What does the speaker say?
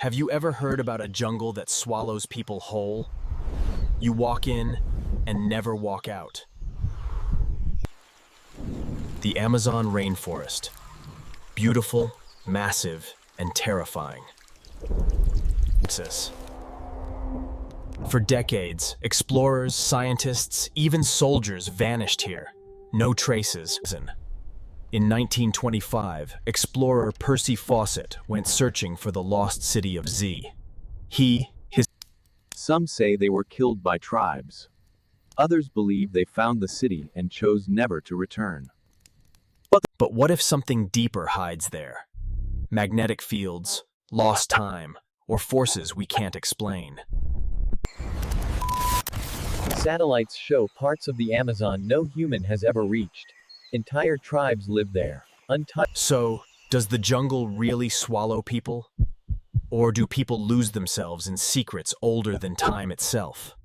Have you ever heard about a jungle that swallows people whole? You walk in and never walk out. The Amazon rainforest. Beautiful, massive, and terrifying. For decades, explorers, scientists, even soldiers vanished here. No traces. In 1925, explorer Percy Fawcett went searching for the lost city of Z. His Some say they were killed by tribes. Others believe they found the city and chose never to return. But what if something deeper hides there? Magnetic fields, lost time, or forces we can't explain. Satellites show parts of the Amazon no human has ever reached. Entire tribes live there, untouched. So, does the jungle really swallow people? Or do people lose themselves in secrets older than time itself?